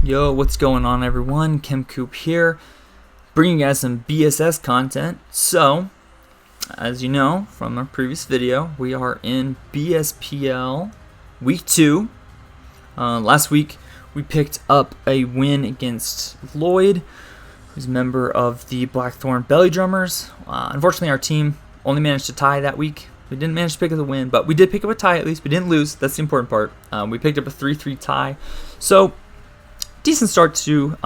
Yo, what's going on, everyone? Kim Coop here, bringing you guys some BSS content. So, as you know from our previous video, we are in BSPL Week 2. Last week, we picked up a win against Lloyd, who's a member of the Blackthorn Belly Drummers. Unfortunately, our team only managed to tie that week. We didn't manage to pick up the win, but we did pick up a tie at least. We didn't lose. That's the important part. We picked up a 3-3 tie. So, decent start to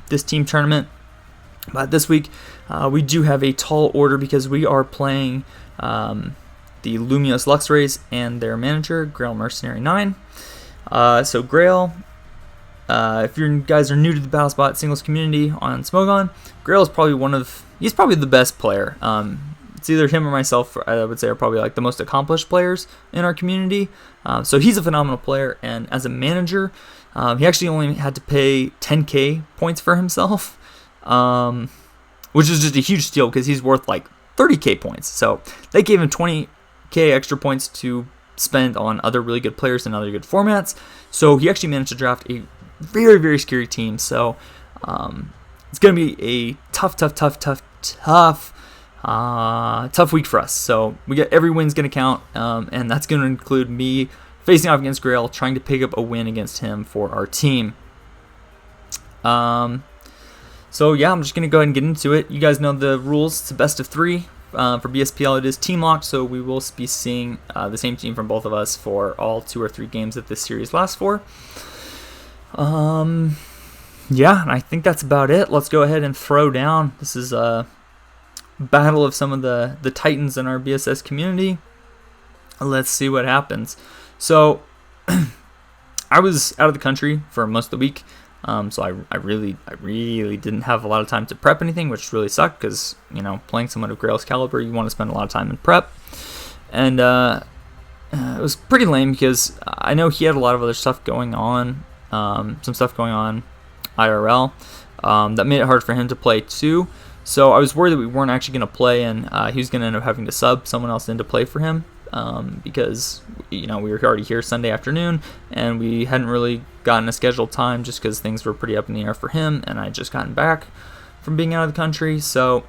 this team tournament. But this week, we do have a tall order because we are playing the Lumios Lux Rays and their manager, greilmercenary9. So Greil, if you guys are new to the BattleSpot singles community on Smogon, Greil is probably he's probably the best player. It's either him or myself, I would say, are probably like the most accomplished players in our community. So he's a phenomenal player, and as a manager, he actually only had to pay 10k points for himself, which is just a huge steal because he's worth like 30k points. So they gave him 20k extra points to spend on other really good players in other good formats. So he actually managed to draft a very, very scary team. So it's going to be a tough week for us. So we get every win's going to count, and that's going to include me facing off against Greil, trying to pick up a win against him for our team. So yeah, I'm just going to go ahead and get into it. You guys know the rules. It's a best of 3. For BSPL, it is team locked, so we will be seeing the same team from both of us for all 2 or 3 games that this series lasts for. Yeah, and I think that's about it. Let's go ahead and throw down. This is a battle of some of the titans in our BSS community. Let's see what happens. So I was out of the country for most of the week, so I really didn't have a lot of time to prep anything, which really sucked because, you know, playing someone of Greil's caliber, you want to spend a lot of time in prep. And it was pretty lame because I know he had a lot of other stuff going on, some stuff going on IRL, that made it hard for him to play too. So I was worried that we weren't actually going to play, and he was going to end up having to sub someone else in to play for him, because, you know, we were already here Sunday afternoon, and we hadn't really gotten a scheduled time just because things were pretty up in the air for him, and I had just gotten back from being out of the country. So,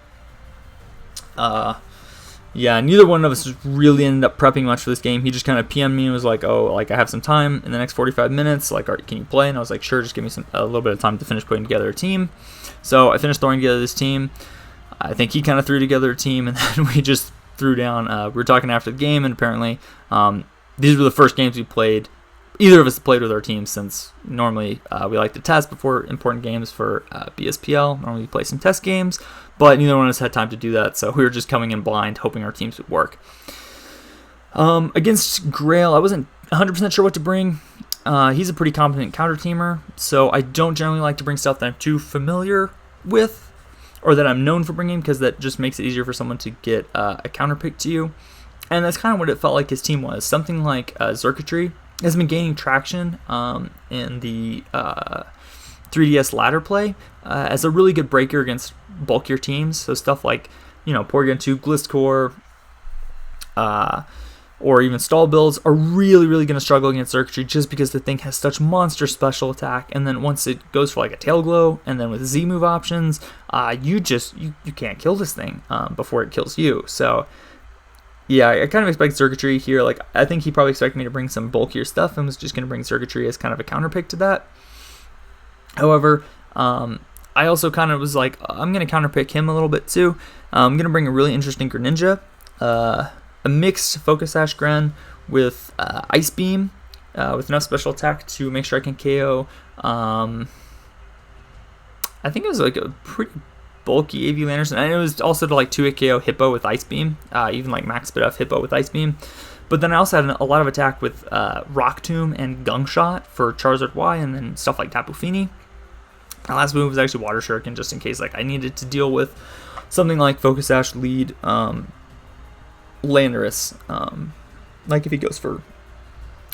yeah, neither one of us really ended up prepping much for this game. He just kind of PM'd me and was like, oh, like, I have some time in the next 45 minutes. Like, can you play? And I was like, sure, just give me a little bit of time to finish putting together a team. So I finished throwing together this team. I think he kind of threw together a team, and then we just threw down. We were talking after the game, and apparently these were the first games we played. Either of us played with our team, since normally we like to test before important games for BSPL. Normally we play some test games, but neither one of us had time to do that, so we were just coming in blind, hoping our teams would work. Against Greil, I wasn't 100% sure what to bring. He's a pretty competent counter-teamer, so I don't generally like to bring stuff that I'm too familiar with, or that I'm known for bringing, because that just makes it easier for someone to get a counter pick to you. And that's kind of what it felt like his team was. Something like Circuitry has been gaining traction in the 3DS ladder play as a really good breaker against bulkier teams. So stuff like, you know, Porygon 2, Glistcore, or even stall builds are really going to struggle against Circuitry, just because the thing has such monster special attack, and then once it goes for like a tail glow, and then with Z move options, you can't kill this thing before it kills you. So yeah, I kind of expect Circuitry here. Like, I think he probably expected me to bring some bulkier stuff and was just going to bring Circuitry as kind of a counter pick to that. However, I also kind of was like, I'm going to counter pick him a little bit too. I'm going to bring a really interesting Greninja, a mixed Focus Sash Gren with Ice Beam, with enough special attack to make sure I can KO. I think it was like a pretty bulky AV Landerson, and it was also to like 2-hit KO Hippo with Ice Beam, even like max spit off Hippo with Ice Beam. But then I also had a lot of attack with Rock Tomb and Gung Shot for Charizard Y, and then stuff like Tapu Fini. My last move was actually Water Shuriken, just in case like I needed to deal with something like Focus Sash lead Landorus. Like if he goes for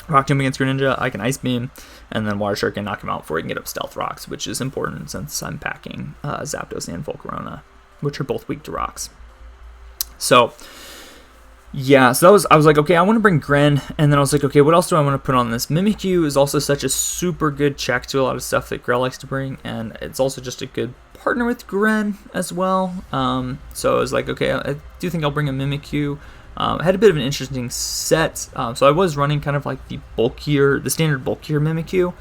Rock Tomb against Greninja, I can Ice Beam, and then Water Shuriken knock him out before he can get up Stealth Rocks, which is important since I'm packing Zapdos and Volcarona, which are both weak to rocks. So yeah, so I was like, okay, I want to bring Gren, and then I was like, okay, what else do I want to put on this? Mimikyu is also such a super good check to a lot of stuff that Greil likes to bring, and it's also just a good partner with Gren as well. So I was like, okay, I do think I'll bring a Mimikyu. I had a bit of an interesting set, so I was running kind of like the standard bulkier Mimikyu,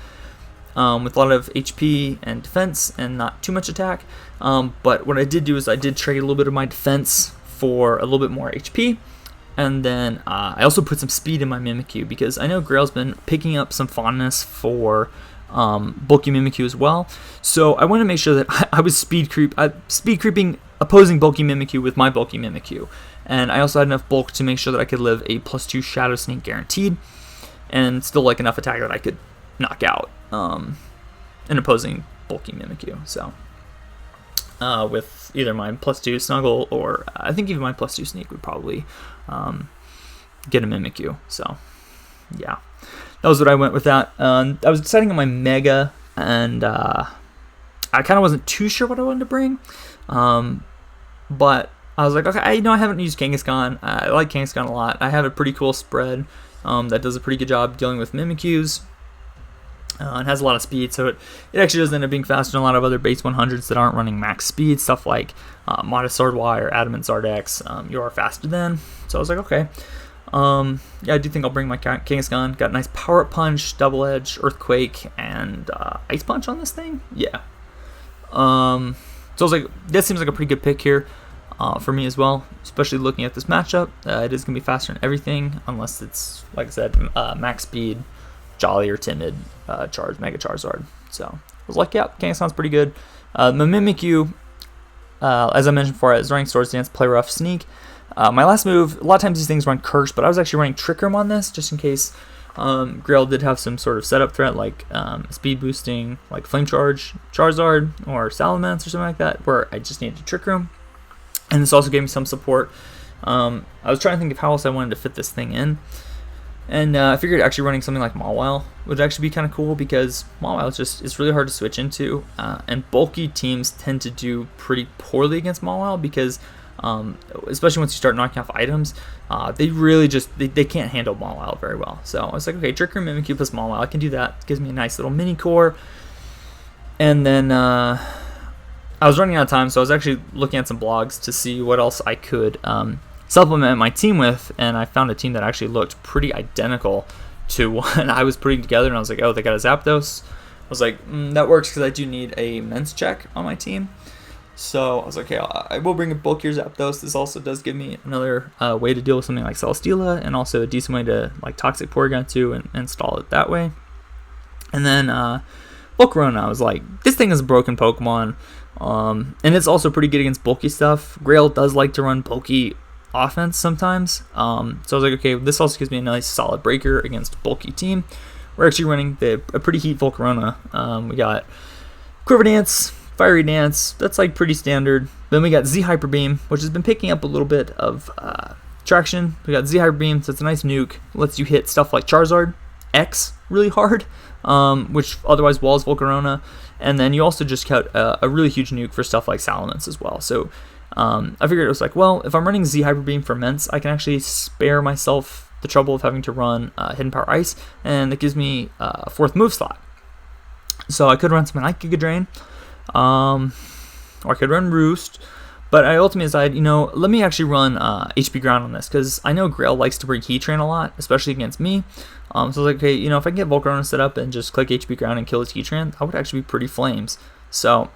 with a lot of HP and defense and not too much attack. But what I did do is I did trade a little bit of my defense for a little bit more HP. And then I also put some speed in my Mimikyu because I know Greil's been picking up some fondness for bulky Mimikyu as well. So I wanted to make sure that I was speed creeping opposing bulky Mimikyu with my bulky Mimikyu. And I also had enough bulk to make sure that I could live a +2 Shadow Sneak guaranteed, and still like enough attack that I could knock out an opposing bulky Mimikyu. So with either my +2 Snuggle or I think even my +2 Sneak would probably get a Mimikyu. So yeah, that was what I went with that. I was deciding on my Mega, and I kind of wasn't too sure what I wanted to bring, but I was like, okay, I haven't used Kangaskhan. I like Kangaskhan a lot. I have a pretty cool spread that does a pretty good job dealing with Mimikyus. And has a lot of speed, so it actually does end up being faster than a lot of other base 100s that aren't running max speed. Stuff like Modest Sword Y or Adamant Zardex, you are faster than. So I was like, okay. Yeah, I do think I'll bring my Kangaskhan. Got a nice Power Up Punch, Double Edge, Earthquake, and Ice Punch on this thing. Yeah. So I was like, that seems like a pretty good pick here for me as well, especially looking at this matchup. It is going to be faster than everything, unless it's, like I said, max speed, Jolly or Timid, Mega Charizard. So I was like, yeah, Kangaskhan's pretty good. My Mimikyu, as I mentioned before, I was running Swords Dance, Play Rough, Sneak. My last move, a lot of times these things run Curse, but I was actually running Trick Room on this, just in case Greil did have some sort of setup threat, like speed boosting, like Flame Charge, Charizard, or Salamence, or something like that, where I just needed to Trick Room. And this also gave me some support. I was trying to think of how else I wanted to fit this thing in. And I figured actually running something like Mawile would actually be kind of cool, because Mawile it's really hard to switch into, and bulky teams tend to do pretty poorly against Mawile because, especially once you start knocking off items, they really they can't handle Mawile very well. So I was like, okay, Trick Room, Mimikyu plus Mawile, I can do that. It gives me a nice little mini core. And then I was running out of time, so I was actually looking at some blogs to see what else I could supplement my team with, and I found a team that actually looked pretty identical to what I was putting together, and I was like, oh, they got a Zapdos. I was like, that works, because I do need a Mence check on my team. So I was like, okay, I will bring a bulkier Zapdos. This also does give me another way to deal with something like Celesteela, and also a decent way to like Toxic Porygon too, and install it that way. And then Volcarona, I was like, this thing is a broken Pokemon, and it's also pretty good against bulky stuff. Greil does like to run bulky offense sometimes, so I was like, okay, this also gives me a nice solid breaker against a bulky team. We're actually running a pretty heat Volcarona. We got Quiver Dance, Fiery Dance, that's like pretty standard. Then we got Z Hyper Beam, which has been picking up a little bit of traction. We got Z Hyper Beam, so it's a nice nuke, lets you hit stuff like Charizard X really hard, which otherwise walls Volcarona. And then you also just got a really huge nuke for stuff like Salamence as well. So I figured it was like, well, if I'm running Z Hyper Beam for Mence, I can actually spare myself the trouble of having to run Hidden Power Ice, and it gives me a 4th move slot. So I could run something like Giga Drain, or I could run Roost, but I ultimately decided, let me actually run HP Ground on this, because I know Greil likes to bring Heatran a lot, especially against me. So I was like, okay, if I can get Volcarona set up and just click HP Ground and kill his Heatran, that would actually be pretty flames. So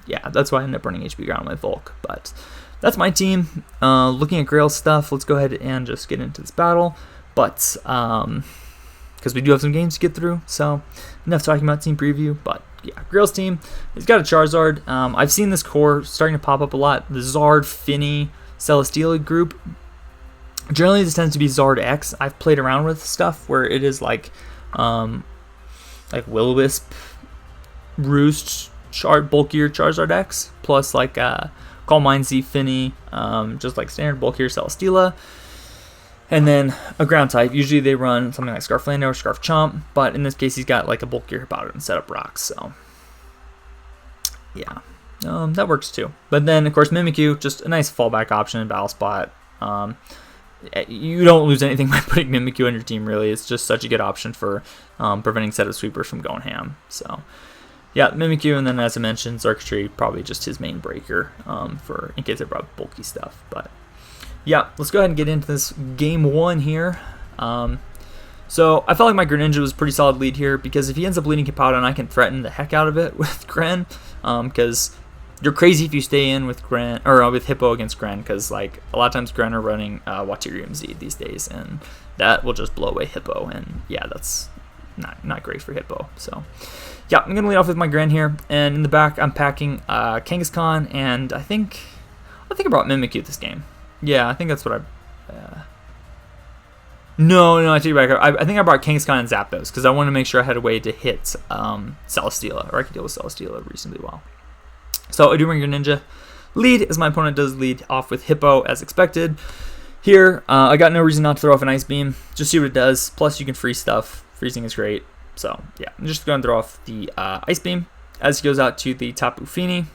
yeah, that's why I ended up running HP Ground with Volk. But that's my team. Looking at Greil stuff, let's go ahead and just get into this battle. But because we do have some games to get through, so enough talking about team preview. But yeah, Greil's team, he's got a Charizard. I've seen this core starting to pop up a lot. The Zard, Finny, Celesteela group. Generally, this tends to be Zard X. I've played around with stuff where it is like Will-O-Wisp, Roost, bulkier Charizard X, plus like Calm Mind Z Finny, just like standard bulkier Celesteela, and then a ground type. Usually they run something like Scarflando or Scarf Chomp, but in this case he's got like a bulkier Hippowdon and set up rocks, so yeah, that works too. But then of course Mimikyu, just a nice fallback option in Battle Spot. you don't lose anything by putting Mimikyu on your team, really. It's just such a good option for preventing set of sweepers from going ham. So, yeah, Mimikyu, and then as I mentioned, Xurkitree, probably just his main breaker for in case I brought bulky stuff. But, yeah, let's go ahead and get into this game one here. So, I felt like my Greninja was a pretty solid lead here, because if he ends up leading Hippowdon, I can threaten the heck out of it with Gren, because you're crazy if you stay in with Gren, or with Hippo against Gren, because like a lot of times Gren are running Waterium Z these days, and that will just blow away Hippo, and yeah, that's not great for Hippo. So yeah, I'm gonna lead off with my Gren here, and in the back I'm packing Kangaskhan, and I think I brought Mimikyu this game. Yeah, I think that's what I. No, I take it back. I think I brought Kangaskhan and Zapdos because I wanted to make sure I had a way to hit Celesteela, or I could deal with Celesteela reasonably well. So I do bring Greninja lead, as my opponent does lead off with Hippo as expected. Here, I got no reason not to throw off an Ice Beam. Just see what it does. Plus, you can freeze stuff. Freezing is great. So, yeah, I'm just going to throw off the Ice Beam as he goes out to the Tapu Fini.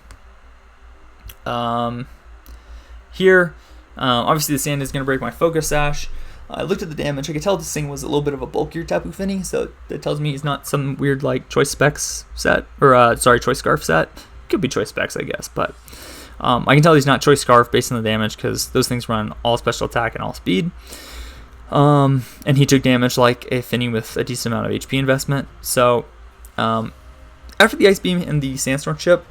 Here, obviously the Sand is going to break my Focus Sash. I looked at the damage. I could tell this thing was a little bit of a bulkier Tapu Fini, so that tells me he's not some weird, like, Choice Specs set, or, Choice Scarf set. Could be Choice Specs, I guess, but I can tell he's not Choice Scarf based on the damage, because those things run all special attack and all speed. And he took damage like a Fini with a decent amount of HP investment. So after the Ice Beam and the Sandstorm chip,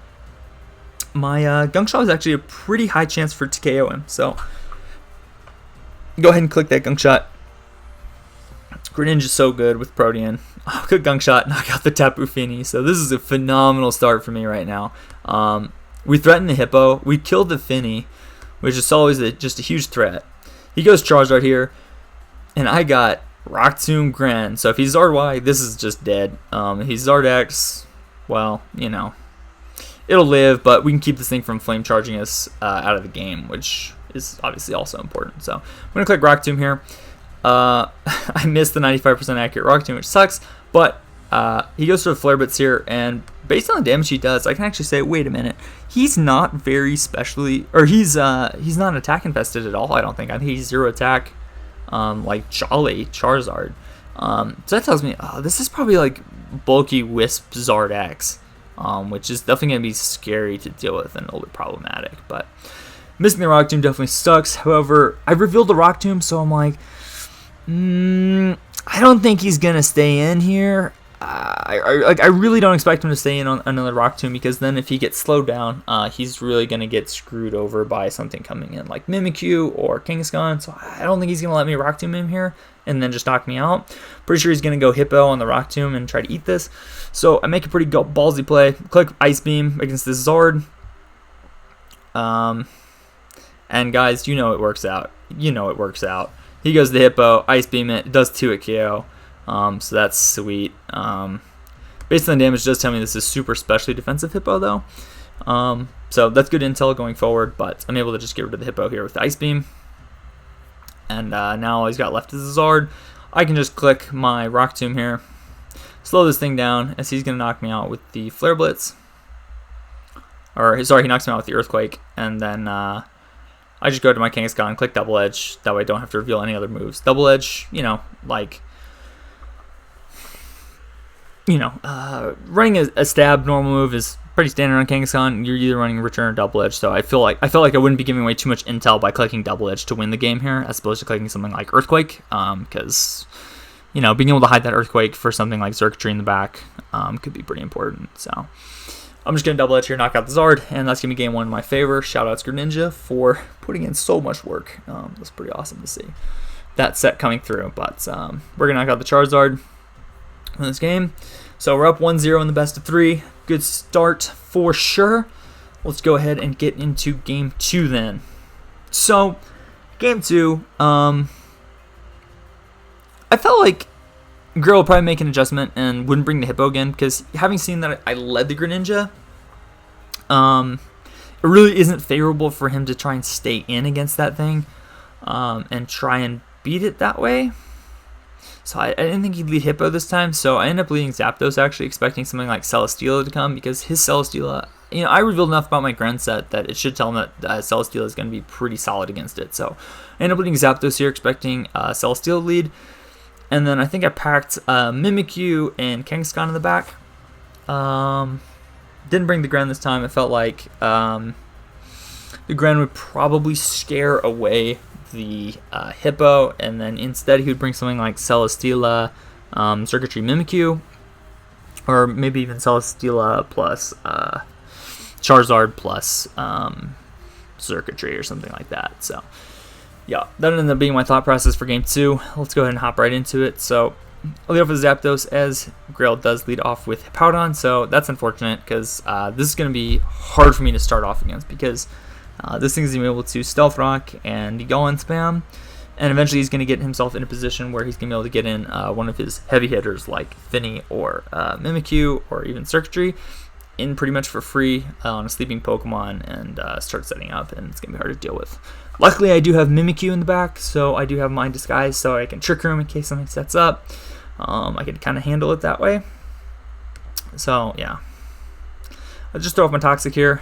my Gunk Shot is actually a pretty high chance for to KO him. So go ahead and click that Gunk Shot. Greninja's so good with Protean. Oh, good Gunk Shot, knock out the Tapu Fini. So this is a phenomenal start for me right now. We threatened the Hippo. We killed the Fini, which is always just a huge threat. He goes Charizard here, and I got Rock Tomb Gren. So if he's Zard Y, this is just dead. If he's Zard X, well, you know, it'll live, but we can keep this thing from flame charging us out of the game, which is obviously also important. So I'm going to click Rock Tomb here. I missed the 95% accurate Rock Tomb, which sucks, but he goes for the Flare Blitz here, and based on the damage he does, I can actually say, wait a minute, he's not very specially, or he's not attack infested at all, I don't think. I think he's 0 attack, like Jolly Charizard. So that tells me, this is probably like bulky Wisp Zard X, which is definitely going to be scary to deal with and a little bit problematic, but missing the Rock Tomb definitely sucks. However, I revealed the Rock Tomb, so I'm like, I don't think he's gonna stay in here. I really don't expect him to stay in on another Rock Tomb, because then if he gets slowed down, he's really gonna get screwed over by something coming in like Mimikyu or Kangaskhan. So I don't think he's gonna let me Rock Tomb him here and then just knock me out. Pretty sure he's gonna go Hippo on the Rock Tomb and try to eat this. So I make a pretty ballsy play. Click Ice Beam against this Zard. And guys, you know it works out. He goes to the Hippo, Ice Beam it, does 2 at KO, so that's sweet. Based on the damage, it does tell me this is super specially defensive Hippo, though. So that's good intel going forward, but I'm able to just get rid of the Hippo here with the Ice Beam. And now all he's got left is the Zard. I can just click my Rock Tomb here, slow this thing down, as he's going to knock me out with the Flare Blitz. Or, sorry, he knocks me out with the Earthquake, and then I just go to my Kangaskhan, click Double Edge. That way I don't have to reveal any other moves. Double Edge, running a stab normal move is pretty standard on Kangaskhan. You're either running Return or Double Edge, so I felt like I wouldn't be giving away too much intel by clicking Double Edge to win the game here, as opposed to clicking something like Earthquake, because being able to hide that Earthquake for something like Xurkitree in the back could be pretty important. So I'm just going to Double Edge here, knock out the Zard, and that's going to be game one in my favor. Shoutouts Greninja for putting in so much work. That's pretty awesome to see that set coming through. But we're going to knock out the Charizard in this game. So we're up 1-0 in the best of 3. Good start for sure. Let's go ahead and get into game 2 then. So, game 2, I felt like Greil will probably make an adjustment and wouldn't bring the Hippo again, because having seen that I led the Greninja, it really isn't favorable for him to try and stay in against that thing and try and beat it that way. So I didn't think he'd lead Hippo this time, so I ended up leading Zapdos, actually expecting something like Celesteela to come, because his Celesteela I revealed enough about my Grand set that it should tell him that Celesteela is going to be pretty solid against it. So I ended up leading Zapdos here, expecting Celesteela lead. And then I think I packed Mimikyu and Kangaskhan in the back. Didn't bring the Grand this time. It felt like the Grand would probably scare away the Hippo, and then instead he would bring something like Celesteela, Circuitry Mimikyu, or maybe even Celesteela plus Charizard plus Circuitry or something like that. So yeah, that ended up being my thought process for game 2. Let's go ahead and hop right into it. So I'll lead off with Zapdos, as Greil does lead off with Hippowdon, so that's unfortunate because this is going to be hard for me to start off against, because this thing's going to be able to Stealth Rock and Yawn spam, and eventually he's going to get himself in a position where he's going to be able to get in one of his heavy hitters like Finny or Mimikyu or even Circuitry in pretty much for free on a sleeping Pokemon, and start setting up, and it's going to be hard to deal with. Luckily, I do have Mimikyu in the back, so I do have Mind Disguise, so I can Trick Room in case something sets up. I can kind of handle it that way. So, yeah. I'll just throw off my Toxic here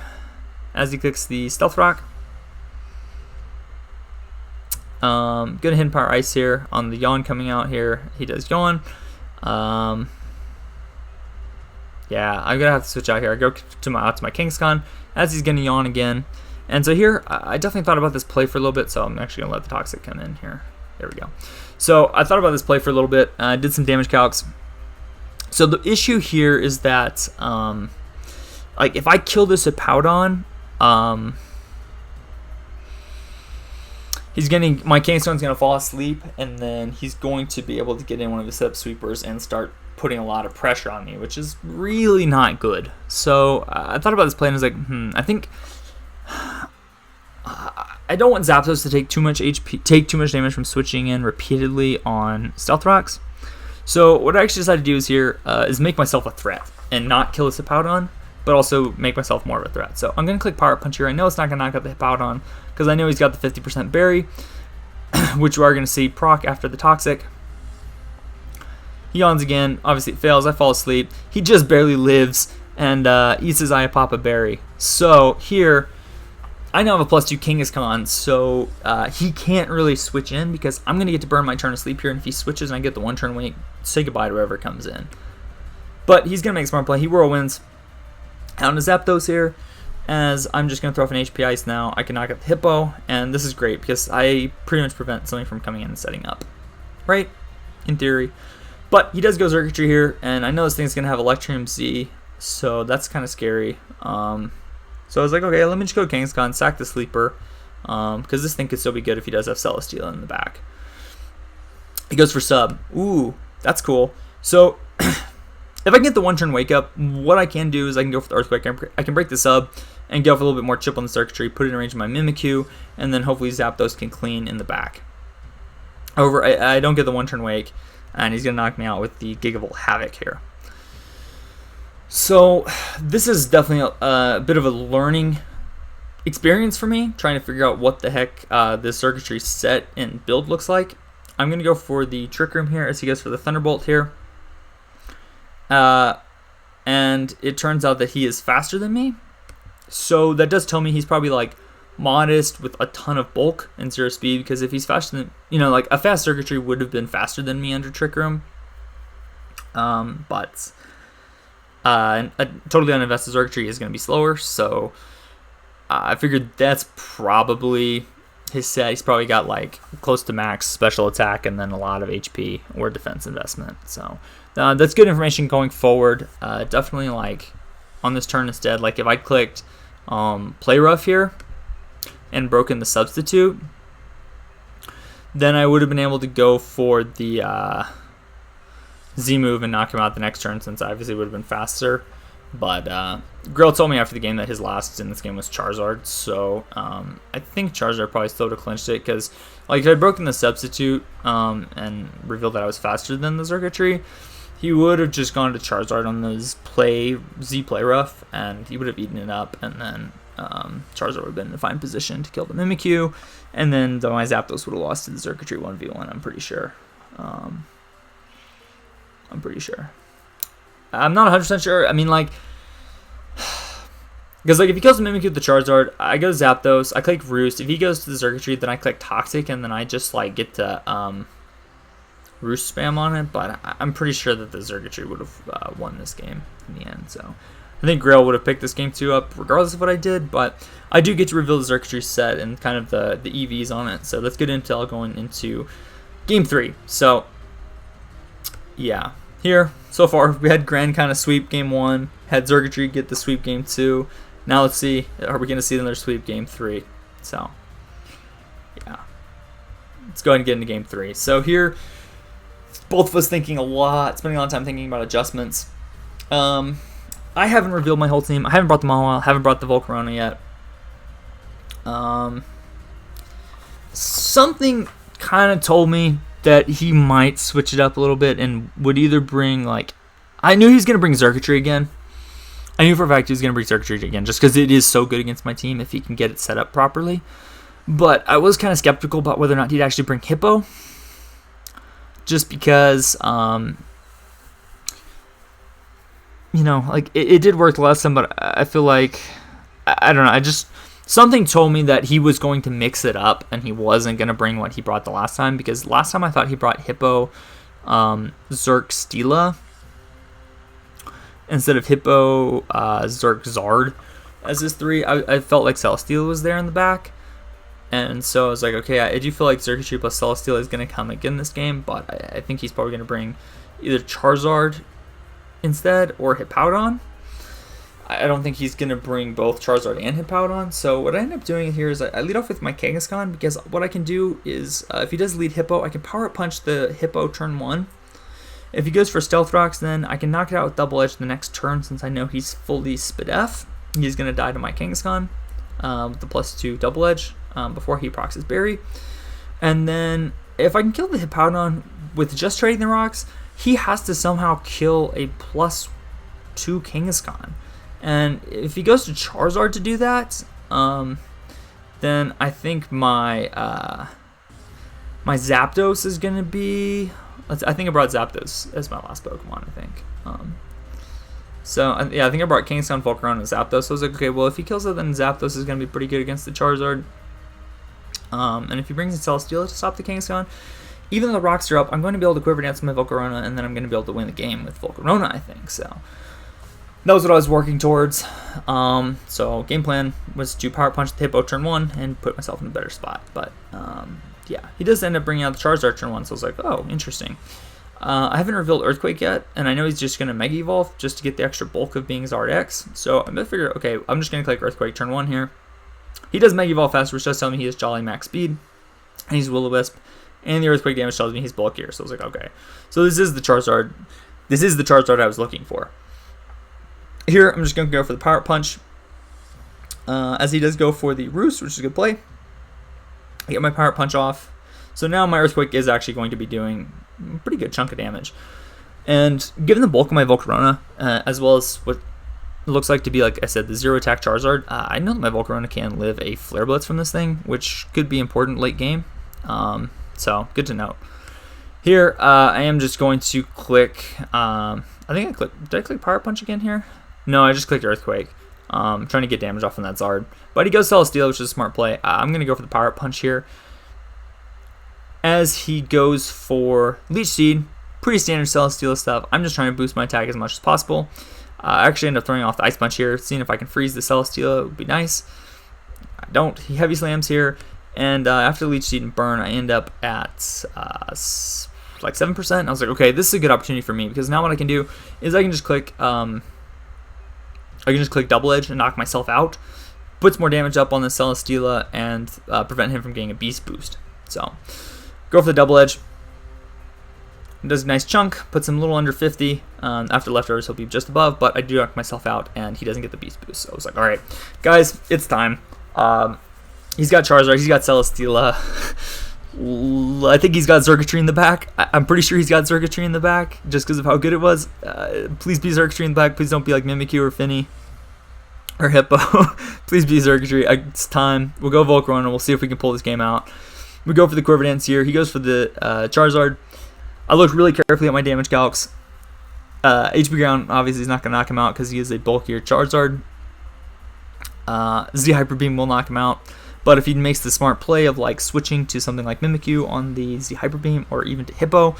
as he clicks the Stealth Rock. Gonna hit Power Ice here on the Yawn coming out here. He does Yawn. Yeah, I'm gonna have to switch out here. I go to my Kangaskhan as he's gonna Yawn again. And so here, I definitely thought about this play for a little bit, so I'm actually going to let the Toxic come in here. There we go. So I thought about this play for a little bit. I did some damage calcs. So the issue here is that, like, if I kill this Hippowdon, my Kangaskhan's going to fall asleep, and then he's going to be able to get in one of his setup sweepers and start putting a lot of pressure on me, which is really not good. So I thought about this play, and I was like, I think I don't want Zapdos to take too much damage from switching in repeatedly on Stealth Rocks. So what I actually decided to do is make myself a threat and not kill this Hippowdon, but also make myself more of a threat. So I'm going to click Power Punch here. I know it's not going to knock out the Hippowdon because I know he's got the 50% berry, which we are going to see proc after the Toxic. He yawns again. Obviously it fails. I fall asleep. He just barely lives and eats his Iapapa berry. So here, I now have a +2 Kangaskhan, so he can't really switch in because I'm going to get to burn my turn of sleep here, and if he switches and I get the 1 turn wait, say goodbye to whoever comes in. But he's going to make a smart play. He Whirlwinds out into Zapdos here, as I'm just going to throw off an HP Ice now. I can knock out the Hippo, and this is great because I pretty much prevent something from coming in and setting up. Right? In theory. But he does go Circuitry here, and I know this thing's going to have Electrium Z, so that's kind of scary. So I was like, okay, let me just go Kangaskhan, sack the sleeper, because this thing could still be good if he does have Celesteela in the back. He goes for sub. Ooh, that's cool. So if I can get the 1 turn wake up, what I can do is I can go for the Earthquake. I can break the sub and go for a little bit more chip on the Circuitry, put it in range of my Mimikyu, and then hopefully Zapdos can clean in the back. However, I don't get the 1 turn wake, and he's going to knock me out with the Gigavolt Havoc here. So this is definitely a bit of a learning experience for me, trying to figure out what the heck this Circuitry set and build looks like. I'm going to go for the Trick Room here as he goes for the Thunderbolt here. And it turns out that he is faster than me. So that does tell me he's probably like modest with a ton of bulk and 0 speed, because if he's faster than, like a fast Circuitry would have been faster than me under Trick Room. But a totally uninvested Circuitry is going to be slower, so I figured that's probably his set. He's probably got like close to max special attack and then a lot of HP or defense investment. So that's good information going forward. Definitely like on this turn instead, like if I clicked Play Rough here and broken the Substitute, then I would have been able to go for the Z move and knock him out the next turn, since I obviously would have been faster. But Greil told me after the game that his last in this game was Charizard, so I think Charizard probably still would have clinched it, because like if I had broken the Substitute and revealed that I was faster than the Circuitry, he would have just gone to Charizard on those Z Play Rough, and he would have eaten it up, and then Charizard would have been in a fine position to kill the Mimikyu, and then my Zapdos would have lost to the Circuitry 1v1, I'm pretty sure. I'm not 100% sure. I mean, like, Because like if he kills Mimikyu with the Charizard, I go Zapdos, I click Roost. If he goes to the Circuitry, then I click Toxic, and then I just like get to Roost spam on it. But I'm pretty sure that the Circuitry would have won this game in the end. So I think Greil would have picked this game 2 up regardless of what I did. But I do get to reveal the Circuitry set and kind of the EVs on it. So that's good intel going into game 3. So yeah, here so far we had Grand kind of sweep game 1, had Circuitry get the sweep game 2. Now let's see, are we going to see another sweep game 3? So, yeah. Let's go ahead and get into game 3. So here, both of us thinking a lot, spending a lot of time thinking about adjustments. I haven't revealed my whole team. I haven't brought the Mawile, haven't brought the Volcarona yet. Something kind of told me that he might switch it up a little bit and would either bring, like, I knew he was going to bring Circuitry again. I knew for a fact he was going to bring Circuitry again just because it is so good against my team if he can get it set up properly. But I was kind of skeptical about whether or not he'd actually bring Hippo. Just because, you know, like, it did work last time, but I feel like, I don't know, something told me that he was going to mix it up and he wasn't going to bring what he brought the last time, because last time I thought he brought Hippo, Zerk, Stila, instead of Hippo, Zerk, Zard as his 3. I felt like Celesteela was there in the back. And so I was like, okay, I do feel like Circuitry plus Celesteela is going to come again this game, but I think he's probably going to bring either Charizard instead or Hippowdon. I don't think he's going to bring both Charizard and Hippowdon. So what I end up doing here is I lead off with my Kangaskhan, because what I can do is, if he does lead Hippo, I can Power Up Punch the Hippo turn 1. If he goes for Stealth Rocks, then I can knock it out with Double Edge the next turn, since I know he's fully Spidef. He's going to die to my Kangaskhan with the +2 Double Edge before he procs his Berry. And then if I can kill the Hippowdon with just trading the rocks, he has to somehow kill a +2 Kangaskhan. And if he goes to Charizard to do that, then I think my my Zapdos is going to be... I think I brought Zapdos as my last Pokemon, I think. So, yeah, I think I brought Kangaskhan, Volcarona, and Zapdos. So I was like, okay, well, if he kills it, then Zapdos is going to be pretty good against the Charizard. And if he brings in Celesteela to stop the Kangaskhan, even though the rocks are up, I'm going to be able to Quiver Dance with my Volcarona, and then I'm going to be able to win the game with Volcarona, I think. So that was what I was working towards. So game plan was to Power Punch the Hippo turn 1 and put myself in a better spot. But yeah, he does end up bringing out the Charizard turn 1, so I was like, oh, interesting. I haven't revealed Earthquake yet, and I know he's just going to Mega Evolve just to get the extra bulk of being Zard X. So I'm going to figure, okay, I'm just going to click Earthquake turn 1 here. He does Mega Evolve faster, which does tell me he has Jolly Max Speed, and he's Will-O-Wisp, and the Earthquake damage tells me he's bulkier. So I was like, okay. So this is the Charizard. This is the Charizard I was looking for. Here, I'm just going to go for the Power Punch, as he does go for the Roost, which is a good play. I get my Power Punch off. So now my Earthquake is actually going to be doing a pretty good chunk of damage. And given the bulk of my Volcarona, as well as what it looks like to be, like I said, the 0-attack Charizard, I know that my Volcarona can live a Flare Blitz from this thing, which could be important late game. So, good to note. Here, I am just going to click, I think I clicked, did I click Power Punch again here? No, I just clicked Earthquake. Trying to get damage off on that Zard. But he goes Celesteela, which is a smart play. I'm going to go for the Power Punch here. As he goes for Leech Seed, pretty standard Celesteela stuff. I'm just trying to boost my attack as much as possible. I actually end up throwing off the Ice Punch here, seeing if I can freeze the Celesteela would be nice. I don't. He Heavy Slams here, and after Leech Seed and Burn, I end up at like 7%. I was like, okay, this is a good opportunity for me, because now what I can do is I can just click Double Edge and knock myself out. Puts more damage up on the Celesteela and prevent him from getting a Beast Boost. So, go for the Double Edge. Does a nice chunk, puts him a little under 50. After leftovers, he'll be just above, but I do knock myself out, and he doesn't get the Beast Boost. So I was like, alright, guys, it's time. He's got Charizard, he's got Celesteela. I think he's got Circuitry in the back. I'm pretty sure he's got Circuitry in the back, just because of how good it was. Please be Circuitry in the back. Please don't be like Mimikyu or Finny or Hippo. Please be Circuitry. It's time. We'll go Volcarona. We'll see if we can pull this game out. We go for the Quiver Dance here. He goes for the Charizard. I look really carefully at my damage calcs. HP Ground, obviously, is not going to knock him out because he is a bulkier Charizard. Z Hyper Beam will knock him out. But if he makes the smart play of like switching to something like Mimikyu on the Z Hyper Beam or even to Hippo,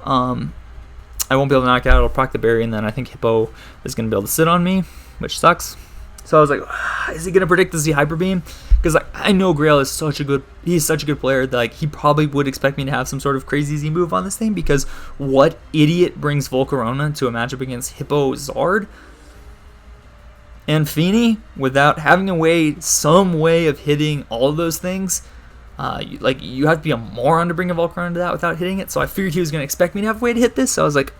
I won't be able to knock it out. It'll proc the berry, and then I think Hippo is going to be able to sit on me, which sucks. So I was like, is he going to predict the Z Hyper Beam? Because like, I know Greil is such a good player that like he probably would expect me to have some sort of crazy Z move on this thing, because what idiot brings Volcarona to a matchup against Hippo Zard and Feeny without having some way of hitting all of those things? You have to be a moron to bring a Volcarona to that without hitting it. So I figured he was going to expect me to have a way to hit this. So I was like,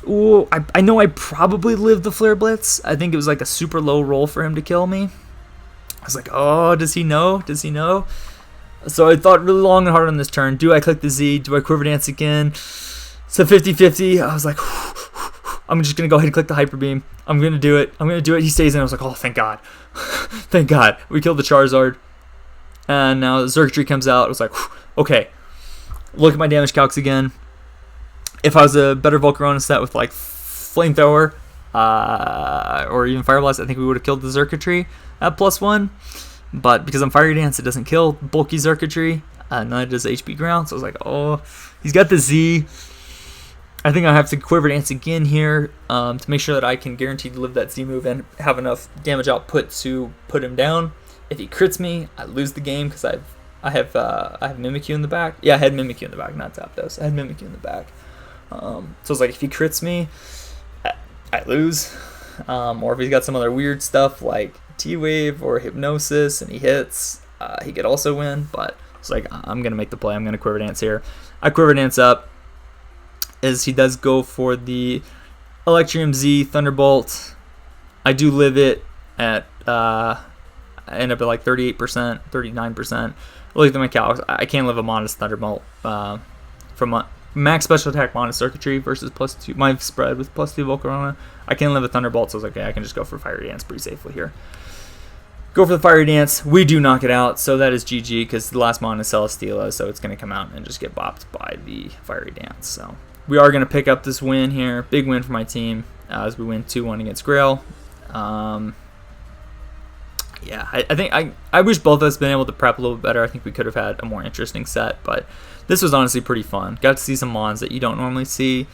ooh, I know I probably lived the Flare Blitz. I think it was like a super low roll for him to kill me. I was like, oh, does he know? Does he know? So I thought really long and hard on this turn. Do I click the Z? Do I Quiver Dance again? It's a 50-50. I was like, I'm just going to go ahead and click the Hyper Beam. I'm going to do it. He stays in. I was like, oh, thank God. Thank God. We killed the Charizard. And now the Xurkitree comes out. I was like, okay. Look at my damage calcs again. If I was a better Volcarona set with like Flamethrower or even Fire Blast, I think we would have killed the Xurkitree at +1. But because I'm Fire Dance, it doesn't kill bulky Xurkitree. Neither does HP Ground. So I was like, oh, he's got the Z. I think I have to Quiver Dance again here to make sure that I can guarantee to live that Z move and have enough damage output to put him down. If he crits me, I lose the game because I have Mimikyu in the back. Yeah, I had Mimikyu in the back, not Zapdos. I had Mimikyu in the back. So it's like if he crits me, I lose. Or if he's got some other weird stuff like T-Wave or Hypnosis and he hits, he could also win. But it's like I'm gonna make the play. I'm gonna Quiver Dance here. I Quiver Dance up as he does go for the Electrium Z Thunderbolt. I do live it at I end up at like 38%, 39%. Look at my calcs. I can't live a modest Thunderbolt from a max special attack modest circuitry versus +2. My spread with +2 Volcarona. I can't live a Thunderbolt, so I was like, okay, I can just go for Fiery Dance pretty safely here. Go for the Fiery Dance. We do knock it out, so that is GG because the last mon is Celesteela, so it's going to come out and just get bopped by the Fiery Dance. So we are going to pick up this win here. Big win for my team as we win 2-1 against Greil. Yeah, I think I wish both of us been able to prep a little bit better. I think we could have had a more interesting set, but this was honestly pretty fun. Got to see some mons that you don't normally see,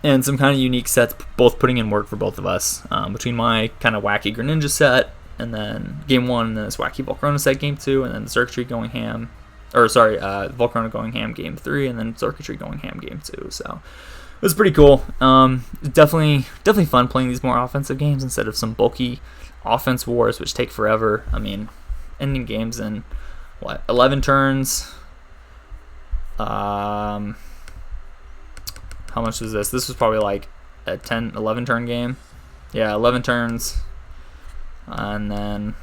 and some kind of unique sets, both putting in work for both of us. Between my kind of wacky Greninja set, and then game 1, and then this wacky Volcarona set game 2, and then the Xurkitree going ham, Volcarona going ham game 3, and then Xurkitree going ham game 2. So it was pretty cool. Definitely fun playing these more offensive games instead of some bulky offense wars which take forever. I mean, ending games in 11 turns. How much was this? This was probably like a 11 turn game. Yeah, 11 turns. And then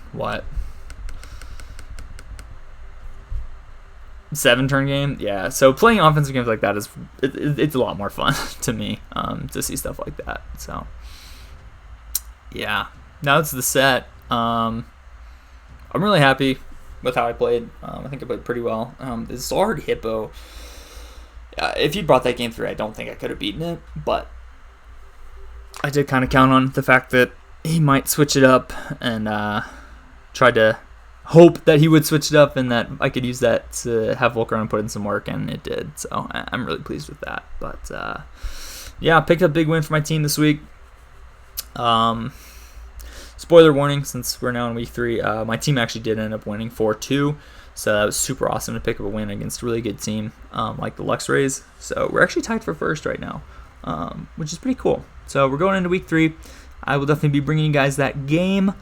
7 turn game. Yeah, so playing offensive games like that it's a lot more fun to me to see stuff like that. So yeah, now it's the set. I'm really happy with how I played. I think I played pretty well. The Zard Hippo, if you brought that game through, I don't think I could have beaten it, but I did kind of count on the fact that he might switch it up, and tried to hope that he would switch it up and that I could use that to have Volcarona put in some work, and it did. So I'm really pleased with that. But yeah, picked up a big win for my team this week. Spoiler warning, since we're now in week 3, my team actually did end up winning 4-2, so that was super awesome to pick up a win against a really good team like the Luxrays. So we're actually tied for first right now, which is pretty cool. So we're going into week 3. I will definitely be bringing you guys that game.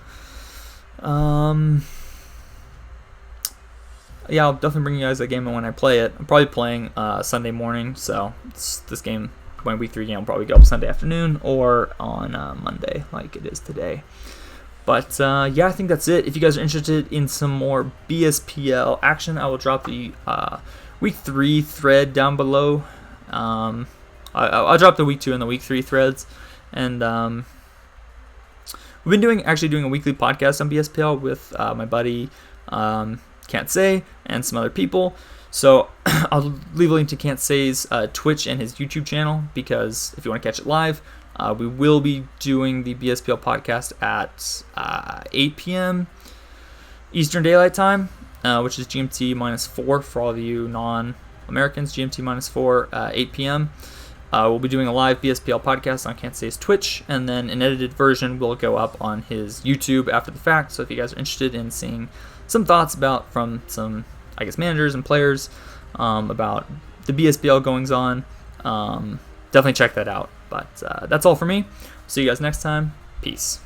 Yeah, I'll definitely bring you guys that game when I play it. I'm probably playing Sunday morning, so this game, my week 3 game, will probably go up Sunday afternoon or on Monday, like it is today. But yeah, I think that's it. If you guys are interested in some more BSPL action, I will drop the week 3 thread down below. I'll drop the week 2 and the week 3 threads, and we've been actually doing a weekly podcast on BSPL with my buddy Can't Say and some other people. So I'll leave a link to Can't Say's Twitch and his YouTube channel, because if you want to catch it live, We will be doing the BSPL podcast at 8 p.m. Eastern Daylight Time, which is GMT -4 for all of you non-Americans. GMT -4, 8 p.m. We'll be doing a live BSPL podcast on Kansas State's Twitch, and then an edited version will go up on his YouTube after the fact. So if you guys are interested in seeing some thoughts from some, I guess, managers and players about the BSPL goings on, definitely check that out. But that's all for me. See you guys next time. Peace.